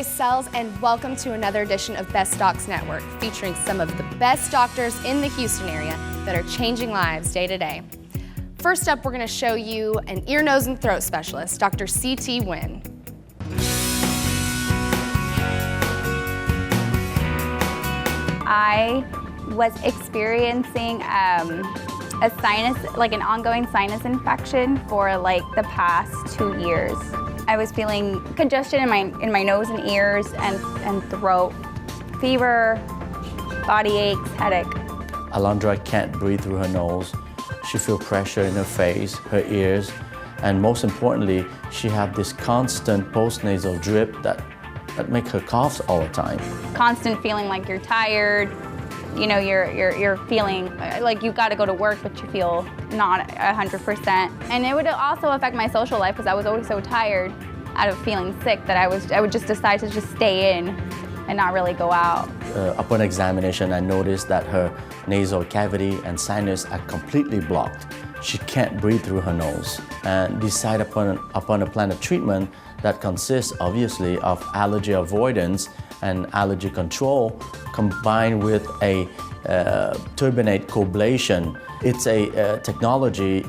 Joy Sells, and welcome to another edition of Best Docs Network, featuring some of the best doctors in the Houston area that are changing lives day to day. First up, we're going to show you an ear, nose, and throat specialist, Dr. C.T. Nguyen. I was experiencing a sinus, like an ongoing sinus infection for like the past 2 years. I was feeling congestion in my nose and ears and throat, fever, body aches, headache. Alondra can't breathe through her nose. She feels pressure in her face, her ears, and most importantly, she had this constant post-nasal drip that make her cough all the time. Constant feeling like you're tired. You know, you're feeling like you've got to go to work, but you feel not 100%. And it would also affect my social life because I was always so tired out of feeling sick that I would just decide to just stay in and not really go out. Upon examination, I noticed that her nasal cavity and sinus are completely blocked. She can't breathe through her nose, and decided upon a plan of treatment that consists obviously of allergy avoidance and allergy control combined with a turbinate coblation. It's a technology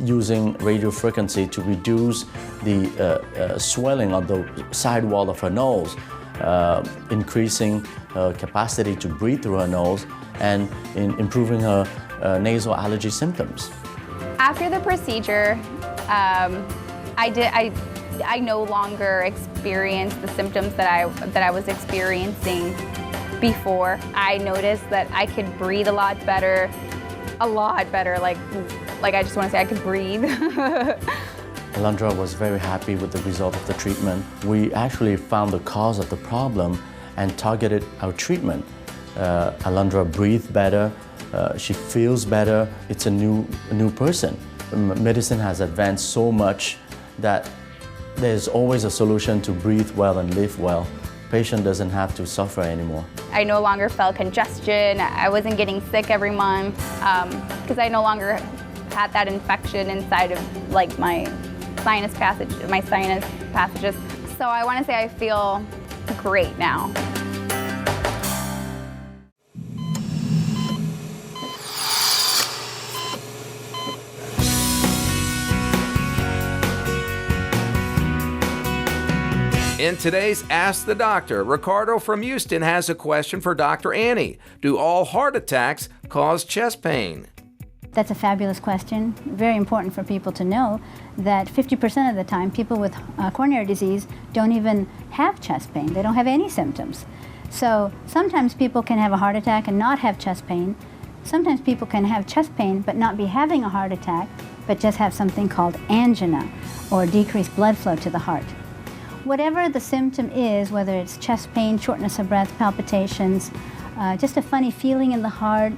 using radio frequency to reduce the swelling on the side wall of her nose, increasing her capacity to breathe through her nose and improving her nasal allergy symptoms. After the procedure, I no longer experienced the symptoms that I was experiencing before. I noticed that I could breathe a lot better, like I just want to say I could breathe. Alondra was very happy with the result of the treatment. We actually found the cause of the problem and targeted our treatment. Alondra breathed better, she feels better. It's a new person. Medicine has advanced so much that there's always a solution to breathe well and live well. Patient doesn't have to suffer anymore. I no longer felt congestion. I wasn't getting sick every month because I no longer had that infection inside of like my sinus passages. So I want to say I feel great now. In today's Ask the Doctor, Ricardo from Houston has a question for Dr. Annie. Do all heart attacks cause chest pain? That's a fabulous question. Very important for people to know that 50% of the time, people with coronary disease don't even have chest pain. They don't have any symptoms. So sometimes people can have a heart attack and not have chest pain. Sometimes people can have chest pain but not be having a heart attack, but just have something called angina or decreased blood flow to the heart. Whatever the symptom is, whether it's chest pain, shortness of breath, palpitations, just a funny feeling in the heart,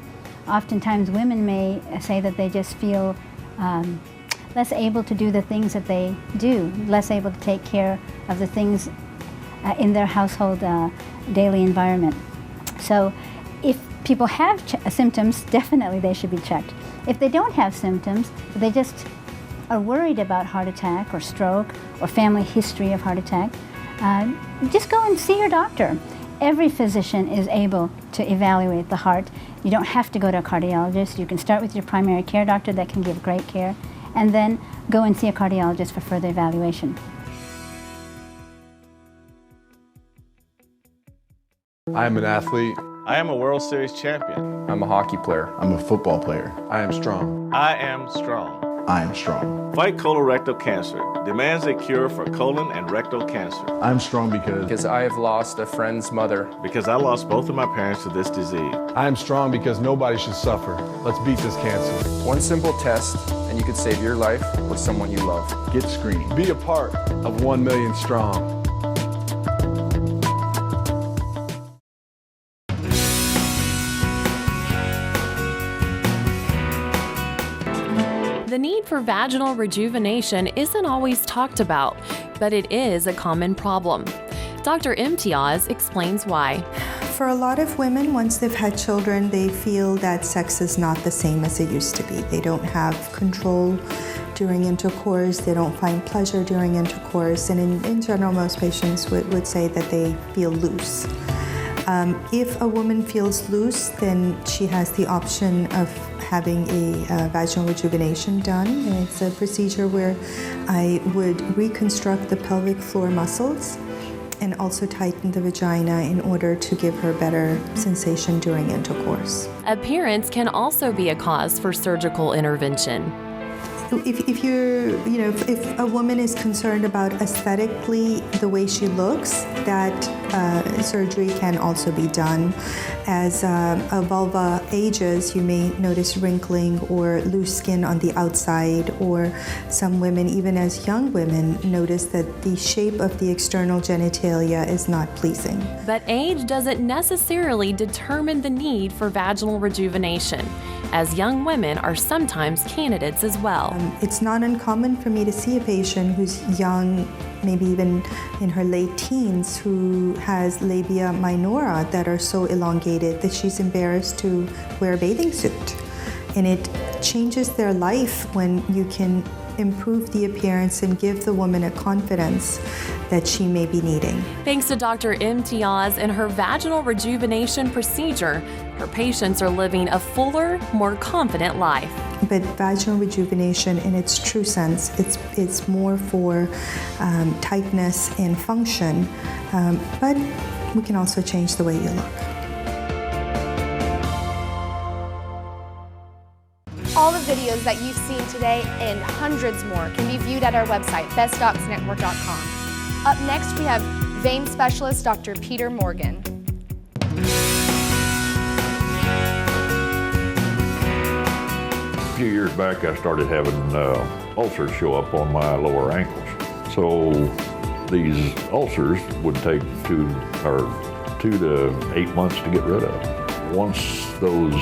oftentimes women may say that they just feel less able to do the things that they do, less able to take care of the things in their household daily environment. So if people have symptoms, definitely they should be checked. If they don't have symptoms, they just are worried about heart attack or stroke or family history of heart attack, just go and see your doctor. Every physician is able to evaluate the heart. You don't have to go to a cardiologist. You can start with your primary care doctor that can give great care, and then go and see a cardiologist for further evaluation. I am an athlete. I am a World Series champion. I'm a hockey player. I'm a football player. I am strong. I am strong. I am strong. Fight colorectal cancer. Demands a cure for colon and rectal cancer. I'm strong because I have lost a friend's mother. Because I lost both of my parents to this disease. I am strong because nobody should suffer. Let's beat this cancer. One simple test, and you could save your life or someone you love. Get screened. Be a part of 1 million strong. The need for vaginal rejuvenation isn't always talked about, but it is a common problem. Dr. Imtiaz explains why. For a lot of women, once they've had children, they feel that sex is not the same as it used to be. They don't have control during intercourse, they don't find pleasure during intercourse, and in general, most patients would say that they feel loose. If a woman feels loose, then she has the option of having a vaginal rejuvenation done. And it's a procedure where I would reconstruct the pelvic floor muscles and also tighten the vagina in order to give her better sensation during intercourse. Appearance can also be a cause for surgical intervention. If a woman is concerned about aesthetically the way she looks, that surgery can also be done. As a vulva ages, you may notice wrinkling or loose skin on the outside, or some women, even as young women, notice that the shape of the external genitalia is not pleasing. But age doesn't necessarily determine the need for vaginal rejuvenation, as young women are sometimes candidates as well. It's not uncommon for me to see a patient who's young, maybe even in her late teens, who has labia minora that are so elongated that she's embarrassed to wear a bathing suit. And it changes their life when you can improve the appearance and give the woman a confidence that she may be needing. Thanks to Dr. Imtiaz and her vaginal rejuvenation procedure, her patients are living a fuller, more confident life. But vaginal rejuvenation in its true sense, it's more for tightness and function, but we can also change the way you look. All the videos that you've seen today and hundreds more can be viewed at our website, bestdocsnetwork.com. Up next, we have vein specialist Dr. Peter Morgan. A few years back, I started having ulcers show up on my lower ankles. So these ulcers would take 2 to 8 months to get rid of. Once those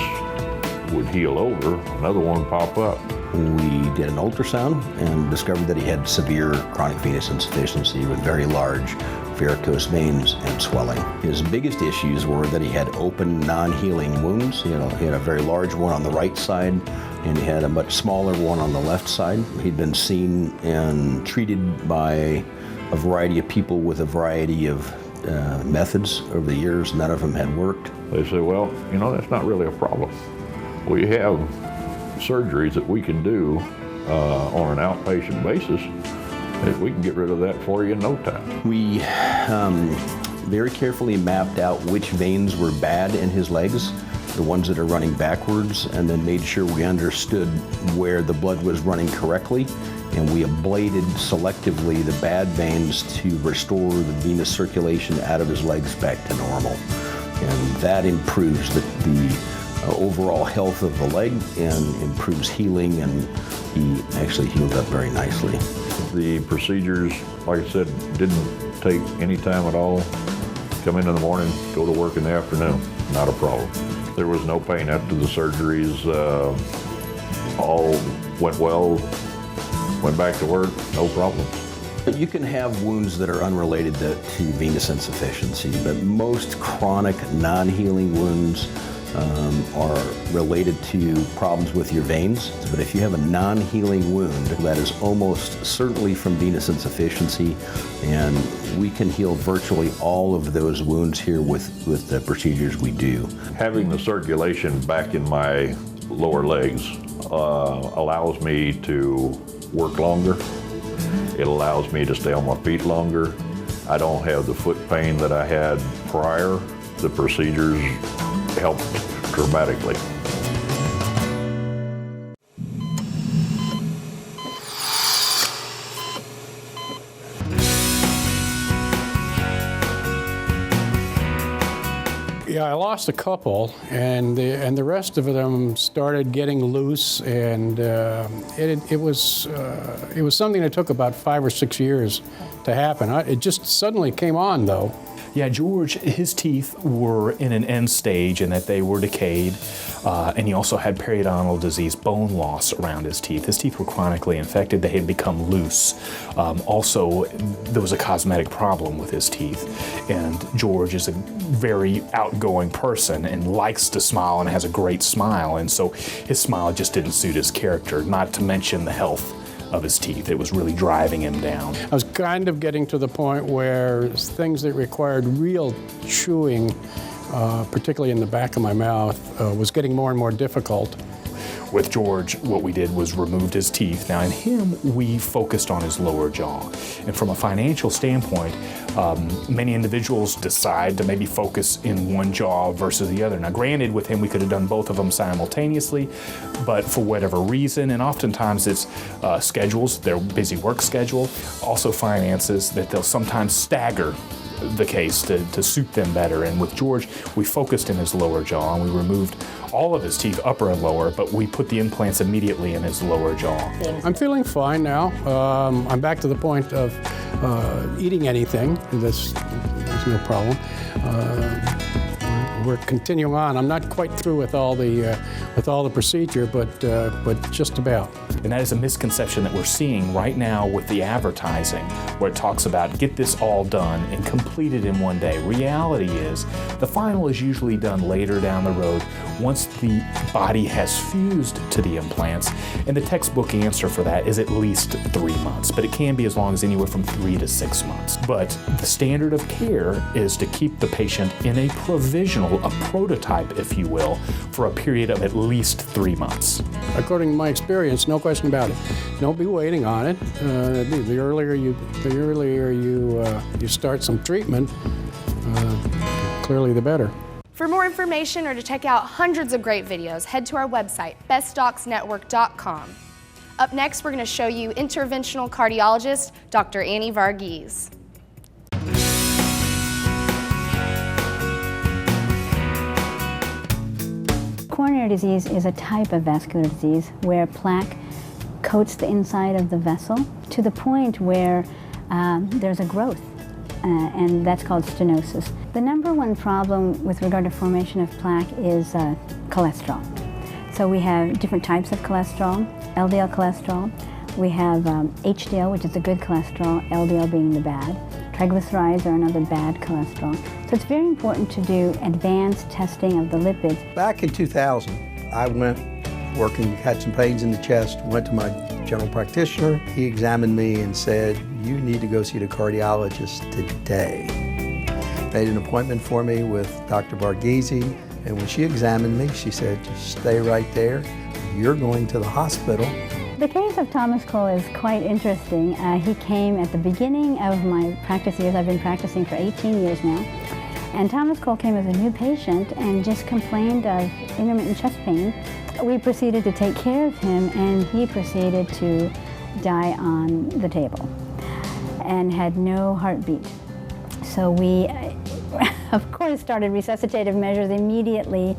would heal over, another one would pop up. We did an ultrasound and discovered that he had severe chronic venous insufficiency with very large varicose veins and swelling. His biggest issues were that he had open, non-healing wounds. He had a very large one on the right side, and he had a much smaller one on the left side. He'd been seen and treated by a variety of people with a variety of methods over the years. None of them had worked. They said, well, that's not really a problem. We have surgeries that we can do on an outpatient basis. We can get rid of that for you in no time. We very carefully mapped out which veins were bad in his legs, the ones that are running backwards, and then made sure we understood where the blood was running correctly, and we ablated selectively the bad veins to restore the venous circulation out of his legs back to normal. And that improves the overall health of the leg and improves healing, and he actually healed up very nicely. The procedures, like I said, didn't take any time at all. Come in the morning, go to work in the afternoon, not a problem. There was no pain after the surgeries. All went well, went back to work, no problem. You can have wounds that are unrelated to venous insufficiency, but most chronic non-healing wounds are related to problems with your veins. But if you have a non-healing wound, that is almost certainly from venous insufficiency, and we can heal virtually all of those wounds here with the procedures we do. Having the circulation back in my lower legs allows me to work longer. It allows me to stay on my feet longer. I don't have the foot pain that I had prior. The procedures helped dramatically. Yeah, I lost a couple, and the rest of them started getting loose, and it was something that took about 5 or 6 years to happen. It just suddenly came on, though. Yeah, George, his teeth were in an end stage and that they were decayed, and he also had periodontal disease, bone loss around his teeth. His teeth were chronically infected. They had become loose. Also, there was a cosmetic problem with his teeth, and George is a very outgoing person and likes to smile and has a great smile, and so his smile just didn't suit his character, not to mention the health of his teeth. It was really driving him down. I was kind of getting to the point where things that required real chewing, particularly in the back of my mouth, was getting more and more difficult. With George, what we did was removed his teeth. Now in him, we focused on his lower jaw. And from a financial standpoint, many individuals decide to maybe focus in one jaw versus the other. Now granted, with him, we could have done both of them simultaneously, but for whatever reason, and oftentimes it's schedules, their busy work schedule, also finances, that they'll sometimes stagger the case to suit them better. And with George, we focused in his lower jaw and we removed all of his teeth, upper and lower, but we put the implants immediately in his lower jaw. I'm feeling fine now. I'm back to the point of eating anything. There's no problem. We're continuing on. I'm not quite through with all the procedure, but just about. And that is a misconception that we're seeing right now with the advertising, where it talks about get this all done and completed in one day. Reality is the final is usually done later down the road once the body has fused to the implants. And the textbook answer for that is at least 3 months, but it can be as long as anywhere from 3 to 6 months. But the standard of care is to keep the patient in a provisional, a prototype, if you will, for a period of at least 3 months. According to my experience, no question about it. Don't be waiting on it. The earlier you start some treatment, clearly the better. For more information or to check out hundreds of great videos, head to our website, bestdocsnetwork.com. Up next, we're going to show you interventional cardiologist Dr. Annie Varughese. Coronary disease is a type of vascular disease where plaque coats the inside of the vessel to the point where there's a growth, and that's called stenosis. The number one problem with regard to formation of plaque is cholesterol. So we have different types of cholesterol, LDL cholesterol. We have HDL, which is the good cholesterol, LDL being the bad. Triglycerides are another bad cholesterol. So it's very important to do advanced testing of the lipids. Back in 2000, I went working, had some pains in the chest, went to my general practitioner. He examined me and said, "You need to go see the cardiologist today." Made an appointment for me with Dr. Varughese, and when she examined me, she said, "Just stay right there. You're going to the hospital." The case of Thomas Cole is quite interesting. He came at the beginning of my practice years. I've been practicing for 18 years now. And Thomas Cole came as a new patient and just complained of intermittent chest pain. We proceeded to take care of him, and he proceeded to die on the table and had no heartbeat. So we, of course, started resuscitative measures immediately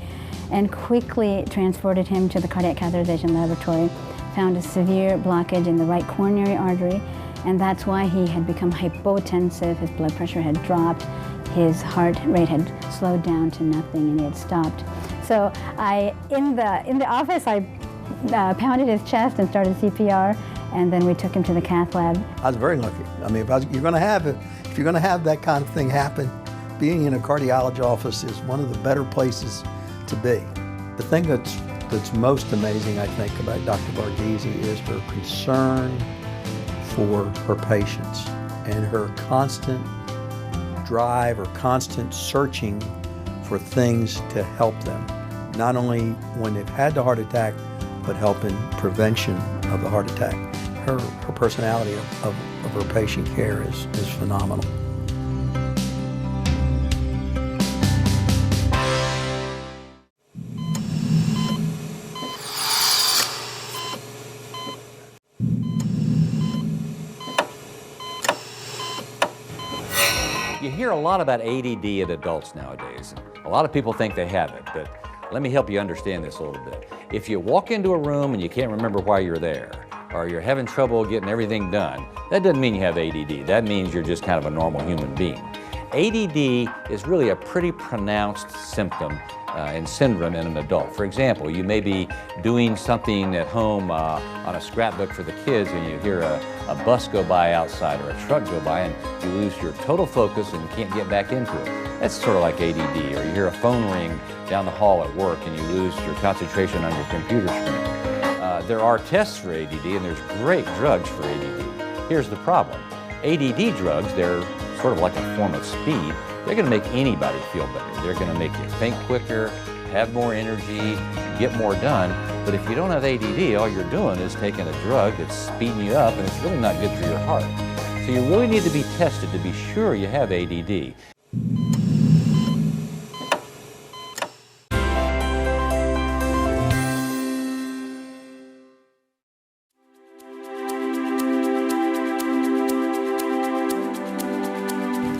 and quickly transported him to the cardiac catheterization laboratory. Found a severe blockage in the right coronary artery, and that's why he had become hypotensive. His blood pressure had dropped, his heart rate had slowed down to nothing, and he had stopped. So in the office, I pounded his chest and started CPR, and then we took him to the cath lab. I was very lucky. I mean, if you're going to have that kind of thing happen, being in a cardiology office is one of the better places to be. The thing that's most amazing, I think, about Dr. Varughese is her concern for her patients and her constant drive or constant searching for things to help them, not only when they've had the heart attack, but help in prevention of the heart attack. Her personality of her patient care is phenomenal. You hear a lot about ADD in adults nowadays. A lot of people think they have it, but let me help you understand this a little bit. If you walk into a room and you can't remember why you're there, or you're having trouble getting everything done, that doesn't mean you have ADD. That means you're just kind of a normal human being. ADD is really a pretty pronounced symptom and syndrome in an adult. For example, you may be doing something at home on a scrapbook for the kids and you hear a bus go by outside or a truck go by and you lose your total focus and can't get back into it. That's sort of like ADD. Or you hear a phone ring down the hall at work and you lose your concentration on your computer screen. There are tests for ADD, and there's great drugs for ADD. Here's the problem. ADD drugs, they're sort of like a form of speed. They're going to make anybody feel better. They're going to make you think quicker, have more energy, get more done. But if you don't have ADD, all you're doing is taking a drug that's speeding you up, and it's really not good for your heart. So you really need to be tested to be sure you have ADD.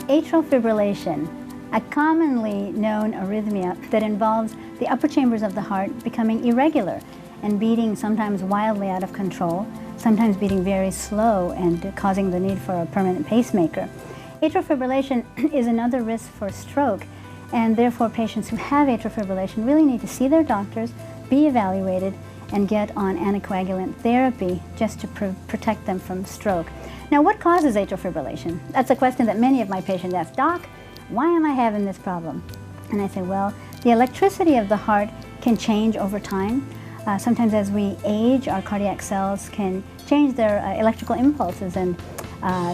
Atrial fibrillation, a commonly known arrhythmia that involves the upper chambers of the heart becoming irregular and beating sometimes wildly out of control, sometimes beating very slow and causing the need for a permanent pacemaker. Atrial fibrillation is another risk for stroke, and therefore patients who have atrial fibrillation really need to see their doctors, be evaluated, and get on anticoagulant therapy just to protect them from stroke. Now, what causes atrial fibrillation? That's a question that many of my patients ask. Doc, why am I having this problem? And I say, well, the electricity of the heart can change over time. Sometimes as we age, our cardiac cells can change their electrical impulses, and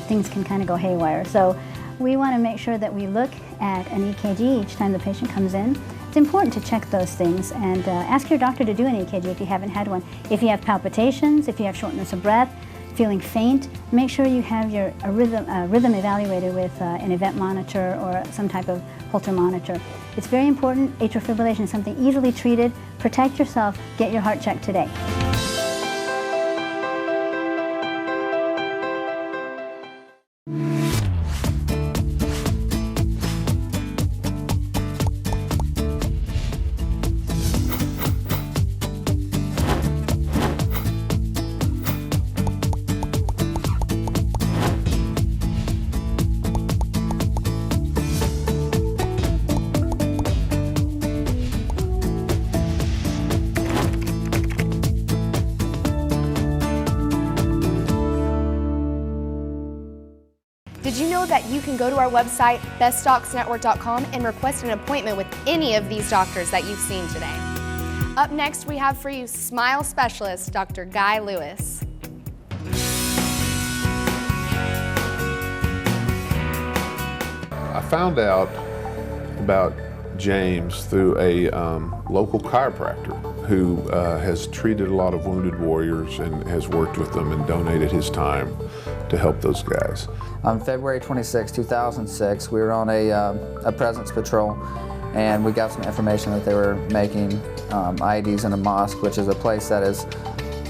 things can kind of go haywire. So we want to make sure that we look at an EKG each time the patient comes in. It's important to check those things, and ask your doctor to do an EKG if you haven't had one. If you have palpitations, if you have shortness of breath, feeling faint, make sure you have your rhythm evaluated with an event monitor or some type of Holter monitor. It's very important. Atrial fibrillation is something easily treated. Protect yourself. Get your heart checked today. Did you know that you can go to our website, bestdocsnetwork.com, and request an appointment with any of these doctors that you've seen today? Up next, we have for you smile specialist, Dr. Guy Lewis. I found out about James through a local chiropractor who has treated a lot of wounded warriors and has worked with them and donated his time to help those guys. On February 26, 2006, we were on a presence patrol, and we got some information that they were making IEDs in a mosque, which is a place that is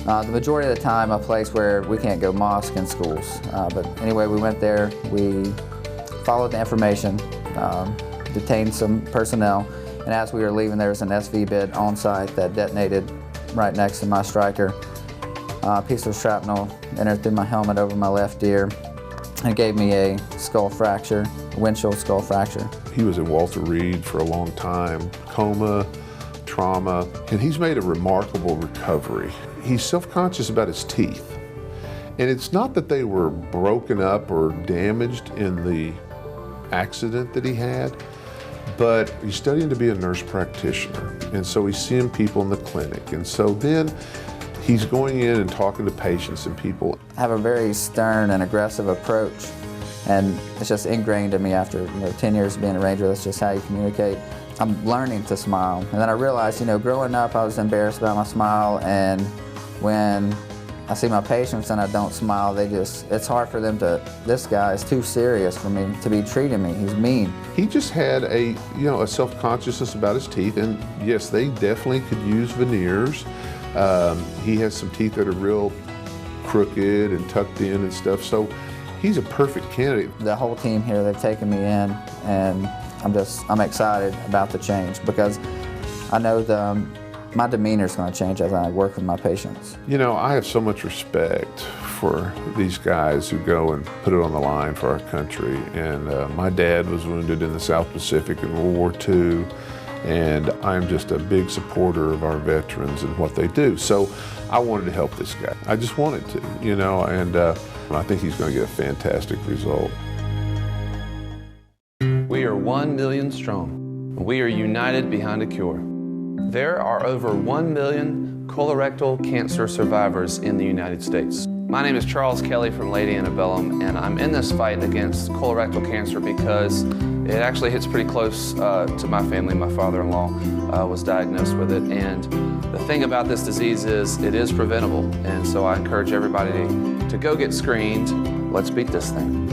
the majority of the time a place where we can't go mosque in schools. But anyway, we went there, we followed the information, detained some personnel, and as we were leaving there was an SV bit on site that detonated right next to my striker. A piece of shrapnel entered through my helmet over my left ear and gave me a skull fracture, a windshield skull fracture. He was in Walter Reed for a long time, coma, trauma, and he's made a remarkable recovery. He's self-conscious about his teeth. And it's not that they were broken up or damaged in the accident that he had, but he's studying to be a nurse practitioner. And so he's seeing people in the clinic. And so then he's going in and talking to patients and people. I have a very stern and aggressive approach, and it's just ingrained in me after 10 years of being a ranger. That's just how you communicate. I'm learning to smile. And then I realized, growing up I was embarrassed about my smile, and when I see my patients and I don't smile, it's hard for them to, this guy is too serious for me to be treating me. He's mean. He just had a self-consciousness about his teeth, and yes, they definitely could use veneers. He has some teeth that are real crooked and tucked in and stuff, so he's a perfect candidate. The whole team here, they've taken me in, and I'm excited about the change because I know my demeanor is going to change as I work with my patients. I have so much respect for these guys who go and put it on the line for our country, and my dad was wounded in the South Pacific in World War II. And I'm just a big supporter of our veterans and what they do. So I wanted to help this guy. I just wanted to, and I think he's going to get a fantastic result. We are 1 million strong. We are united behind a cure. There are over 1 million colorectal cancer survivors in the United States. My name is Charles Kelly from Lady Antebellum, and I'm in this fight against colorectal cancer because it actually hits pretty close to my family. My father-in-law was diagnosed with it, and the thing about this disease is it is preventable, and so I encourage everybody to go get screened. Let's beat this thing.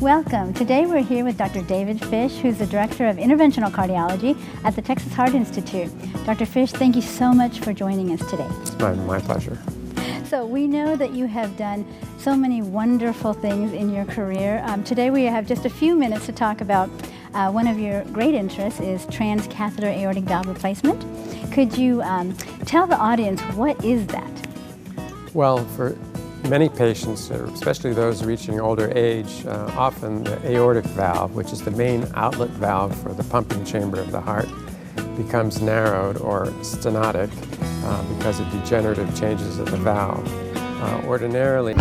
Welcome. Today we're here with Dr. David Fish, who's the Director of Interventional Cardiology at the Texas Heart Institute. Dr. Fish, thank you so much for joining us today. It's my pleasure. So we know that you have done so many wonderful things in your career. Today we have just a few minutes to talk about one of your great interests is transcatheter aortic valve replacement. Could you tell the audience what is that? Well, for many patients, especially those reaching older age, often the aortic valve, which is the main outlet valve for the pumping chamber of the heart, becomes narrowed or stenotic because of degenerative changes of the valve. Ordinarily,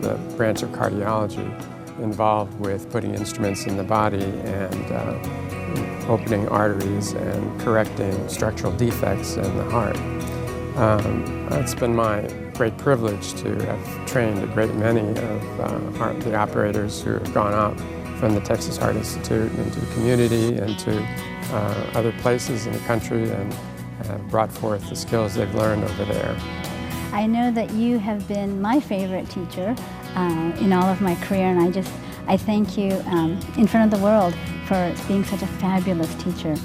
the branch of cardiology involved with putting instruments in the body and opening arteries and correcting structural defects in the heart. It's been my great privilege to have trained a great many of the operators who have gone out from the Texas Heart Institute into the community and to other places in the country and have brought forth the skills they've learned over there. I know that you have been my favorite teacher in all of my career, and I thank you in front of the world for being such a fabulous teacher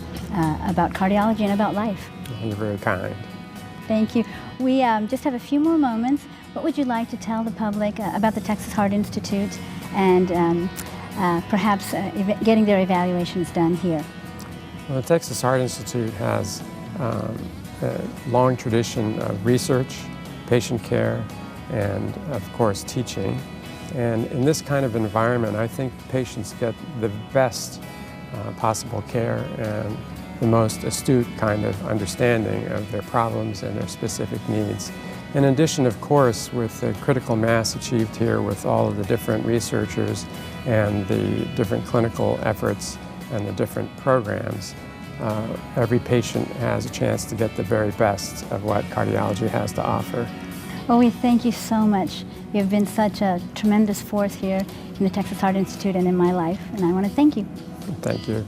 about cardiology and about life. You're very kind. Thank you. We just have a few more moments. What would you like to tell the public about the Texas Heart Institute and perhaps getting their evaluations done here? Well, the Texas Heart Institute has a long tradition of research, patient care, and of course teaching. And in this kind of environment, I think patients get the best possible care and the most astute kind of understanding of their problems and their specific needs. In addition, of course, with the critical mass achieved here with all of the different researchers and the different clinical efforts and the different programs, every patient has a chance to get the very best of what cardiology has to offer. Well, we thank you so much. You've been such a tremendous force here in the Texas Heart Institute and in my life, and I want to thank you. Thank you.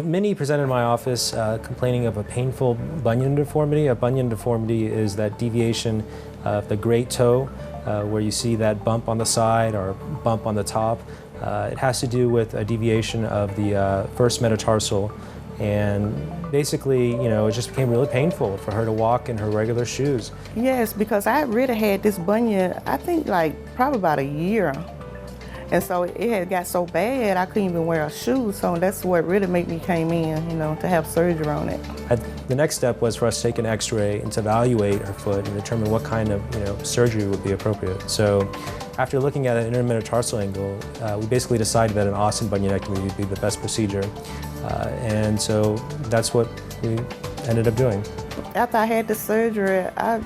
Many present in my office complaining of a painful bunion deformity. A bunion deformity is that deviation of the great toe where you see that bump on the side or bump on the top. It has to do with a deviation of the first metatarsal And basically, you know, it just became really painful for her to walk in her regular shoes. Yes, because I really had this bunion, I think like probably about a year. And so it had got so bad I couldn't even wear a shoe. So that's what really made me came in, you know, to have surgery on it. The next step was for us to take an x-ray and to evaluate her foot and determine what kind of, you know, surgery would be appropriate. So after looking at an intermetatarsal angle, we basically decided that an Austin bunionectomy would be the best procedure. And so that's what we ended up doing. After I had the surgery, I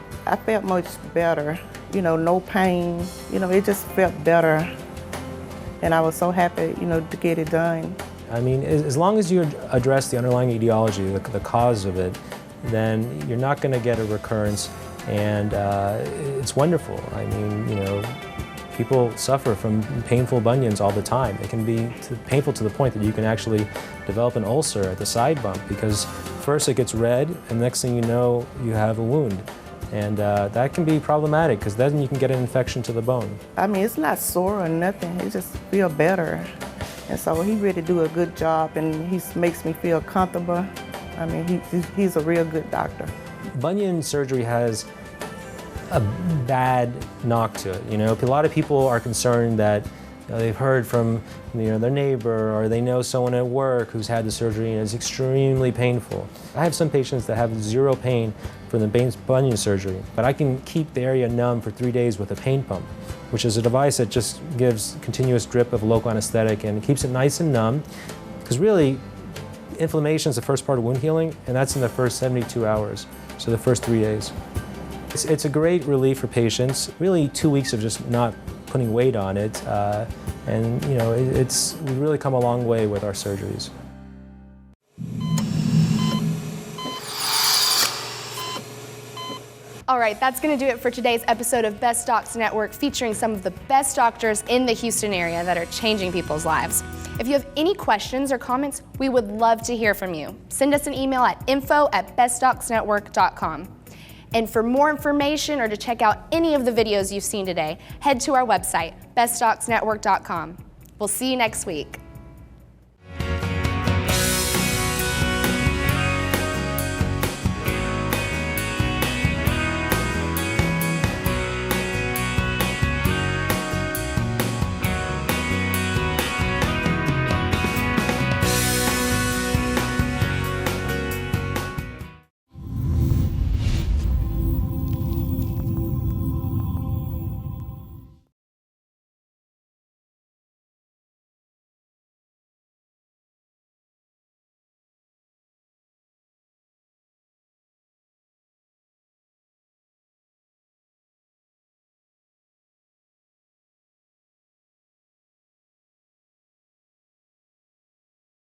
felt much better. You know, no pain. You know, it just felt better. And I was so happy, you know, to get it done. I mean, as long as you address the underlying etiology, the cause of it, then you're not going to get a recurrence, and it's wonderful. I mean, you know, people suffer from painful bunions all the time. It can be painful to the point that you can actually develop an ulcer at the side bump, because first it gets red, and next thing you know, you have a wound. And that can be problematic, because then you can get an infection to the bone. I mean, it's not sore or nothing. It just feels better. And so he really do a good job, and he makes me feel comfortable. I mean, he's a real good doctor. Bunion surgery has a bad knock to it. You know, a lot of people are concerned that they've heard from their neighbor, or they know someone at work who's had the surgery and it's extremely painful. I have some patients that have zero pain from the bunion surgery, but I can keep the area numb for 3 days with a pain pump, which is a device that just gives continuous drip of local anesthetic and keeps it nice and numb. Because really, inflammation is the first part of wound healing, and that's in the first 72 hours, so the first 3 days. It's a great relief for patients. Really, 2 weeks of just not putting weight on it, and you know, we've really come a long way with our surgeries. All right, that's going to do it for today's episode of Best Docs Network, featuring some of the best doctors in the Houston area that are changing people's lives. If you have any questions or comments, we would love to hear from you. Send us an email at info@bestdocsnetwork.com. And for more information or to check out any of the videos you've seen today, head to our website, bestdocsnetwork.com. We'll see you next week.